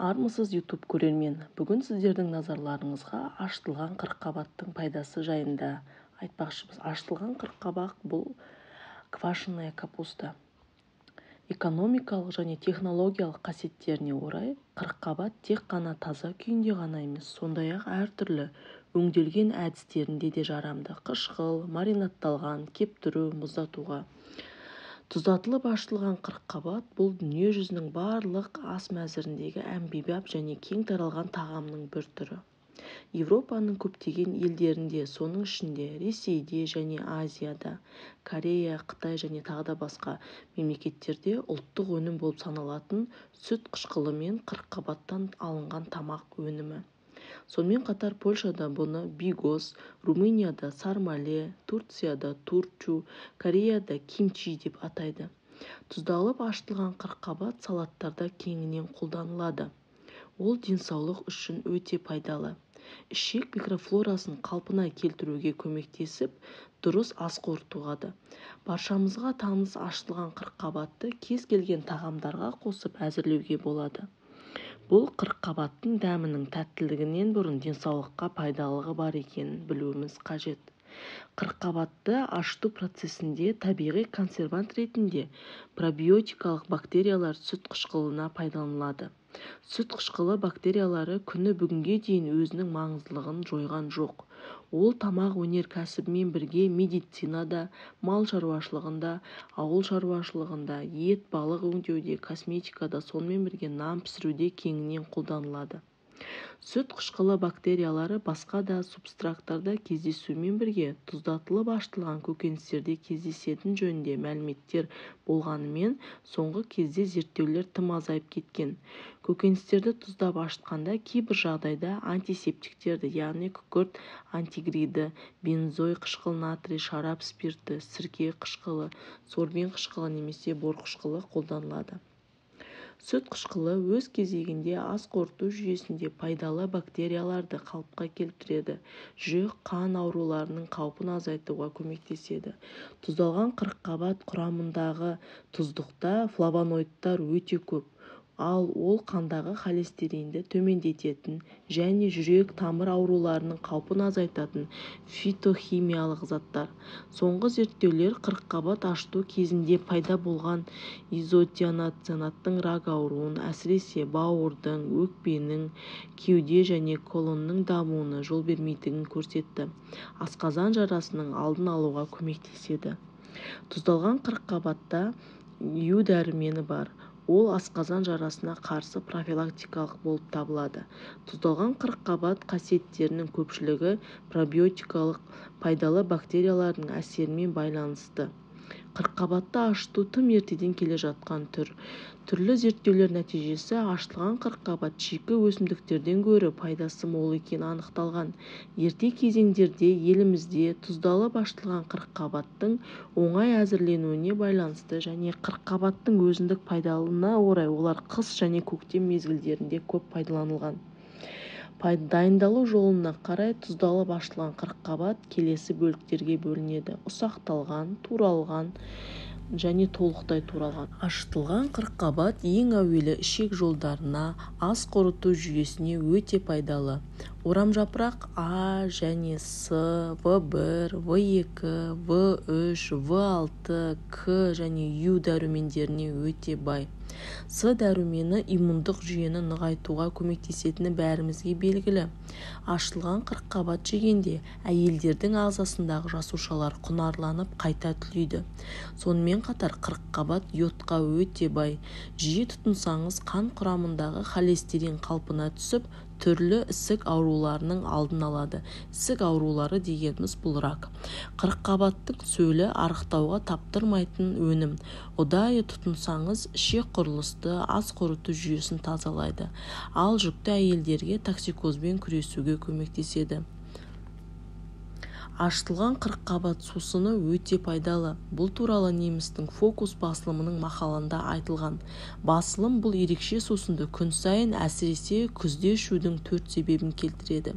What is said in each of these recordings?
Армысыз YouTube көрермен. Бүгін сіздердің назарларыңызға ашытылған қырыққабаттың пайдасы жайында айтпақшымыз. Ашытылған қырыққабат бұл квашеная капуста. Экономикалық және технологиялық қасиеттеріне орай қырыққабат тек қана таза күйінде ғана емес, сондай-ақ әртүрлі өңделген әдістерінде де жарамды. Қышқыл, маринадталған, кептіру, мұздатуға. Тұздатылып ашытылған қырыққабат бұл дүние жүзінің барлық ас мәзіріндегі әмбебап және кең таралған тағамның бір түрі. Европаның көптеген елдерінде, соның ішінде Ресейде және Азияда, Корея, Қытай және тағы да басқа мемлекеттерде ұлттық өнім болып саналатын сүт қышқылы мен қырыққабаттан алынған тамақ өнімі. Сонымен қатар Польшада бұны бигос, Румынияда сармале, Турцияда турчу, Кореяда кимчи деп атайды. Тұздалып ашытылған қырыққабат салаттарда кеңінен қолданылады. Ол денсаулық үшін өте пайдалы. Ішек микрофлорасын қалпына келтіруге көмектесіп, дұрыс ас қорытуға да. Баршамызға таныс ашытылған қырыққабатты кез келген тағамдарға қосып әзірлеуге болады. Бұл қырыққабаттың дәмінің тәттілігінен бұрын денсаулыққа пайдалығы бар екенін білуіміз қажет. Қырыққабатты ашыту процесінде табиғи консервант ретінде пробиотикалық бактериялар сүт қышқылына пайдаланылады. Сүт қышқылы бактериялары күні бүгінге дейін өзінің маңыздылығын жойған жоқ. Ол тамақ өнеркәсібімен бірге медицинада, мал шаруашылығында, ауыл шаруашылығында, ет, балық өңдеуде, косметикада, сонымен бірге нан пісіруде кеңінен қолданылады. Сүт қышқылы бактериялары басқа да субстраттарда кездесумен бірге тұздатылып ашытылған көкөністерде кездесетін жөнінде мәліметтер болғанымен, соңғы кезде зерттеулер тым азайып кеткен. Көкөністерді тұздап ашытқанда кейбір жағдайда антисептиктерді, яғни күкірт антигриді, бензой қышқыл натрий, шарап спирті, сірке қышқылы, сорбен қышқылы немесе бор қышқылы қолданылады. Сүт қышқылы өз кезегінде ас қорыту жүйесінде пайдалы бактерияларды қалыпқа келтіреді. Жүк, қан ауруларының қаупін азайтуға көмектеседі. Тұздалған қырыққабат құрамындағы тұздықта флавоноидтар өте көп, ал ол қандағы холестеринді төмендететін және жүрек тамыр ауруларының қаупін азайтатын фитохимиялық заттар. Соңғы зерттеулер қырыққабат ашыту кезінде пайда болған изотианаттың рак ауруын, әсіресе бауырдың, өкпенің, кеуде және колонның дамуына жол бермейтінін көрсетті. Асқазан жарасының алдын алуға көмектеседі. Тұздалған қырыққабатта Ю дәрумені бар. Ол асқазан жарасына қарсы профилактикалық болып табылады. Тұздалған қырыққабат қасиеттерінің көпшілігі пробиотикалық пайдалы бактериялардың әсерімен байланысты. Қырыққабатты ашыту тым ертеден келе жатқан түр. Түрлі зерттеулер нәтижесі ашытылған қырыққабат шикі өсімдіктерден гөрі пайдасы мол екені анықталған. Ерте кезеңдерде елімізде тұздалып ашытылған қырыққабаттың оңай әзірленуіне байланысты және қырыққабаттың өзіндік пайдалылығына орай олар қыс және көктем мезгілдерінде көп пайдаланылған. Дайындалу жолына қарай тұздалып ашытылған қырыққабат келесі бөліктерге бөлінеді: ұсақталған, туралған және толықтай туралған. Ашытылған қырыққабат ең әуелі ішек жолдарына, ас қорыту жүйесіне өте пайдалы. Орамжапырақ А және С, В1, В2, В3, В6, К және Ю дәрумендеріне өте бай. С дәрумені иммундық жүйені нығайтуға көмектесетіні бәрімізге белгілі. Ашытылған қырыққабат жегенде әйелдердің ағзасындағы жасушалар құнарланып қайта түлейді. Сонымен қатар қырыққабат йодқа өте бай. Жиі тұтынсаңыз қан құрамындағы холестерин қалпына түсіп, түрлі ісік ауруларының алдын алады. Ісік аурулары дегеніміз бұл рак. Қырыққабаттың сөлі арықтауға таптырмайтын өнім. Ұдайы тұтынсаңыз ішек құрылысты, ас қорыту жүйесін тазалайды. Ал жүкті әйелдерге токсикозбен күресуге көмектеседі. Ашытылған қырыққабат сусыны өте пайдалы. Бұл туралы немістің Фокус басылымының мақалында айтылған. Басылым бұл ерекше сусынды күн сайын, әсіресе күзде ішудің 4 себебін келтіреді.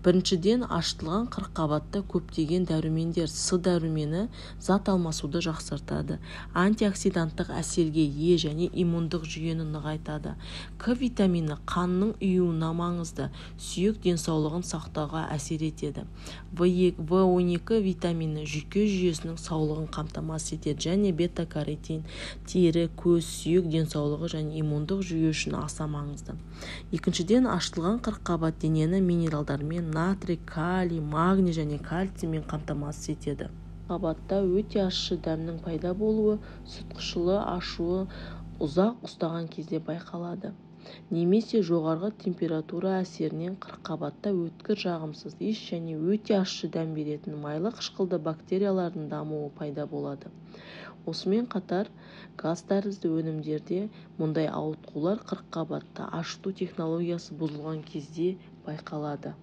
Біріншіден, ашытылған қырыққабатта көптеген дәрумендер С дәрумені зат алмасуды жақсартады, антиоксиданттық әсерге ие және иммундық жүйені нығайтады. К витамині қанның ұюына маңызды, сүйек денсаулығын сақтауға әсер етеді. В12 витамині жүйке жүйесінің саулығын қамтамасыз етеді және бета-каротин тері, көз, сүйек денсаулығы және иммундық жүйе үшін аса маңызды. Екіншіден, ашытылған қырыққабат денені минералдармен, натрий, калий, магний және кальциймен қамтамасыз етеді. Қабатта өте ащы дәмнің пайда болуы, сүт қышылы ашуы ұзақ ұстаған кезде байқалады. Немесе жоғарғы температура әсерінен қырыққабатта өткір, жағымсыз иіс және өте ащы дәм беретін майлы қышқылды бактериялардың дамуы пайда болады. Осымен қатар, газ тәрізді өнімдерде мұндай ауытқулар қырыққабатта ашыту технологиясы бұзылған кезде байқалады.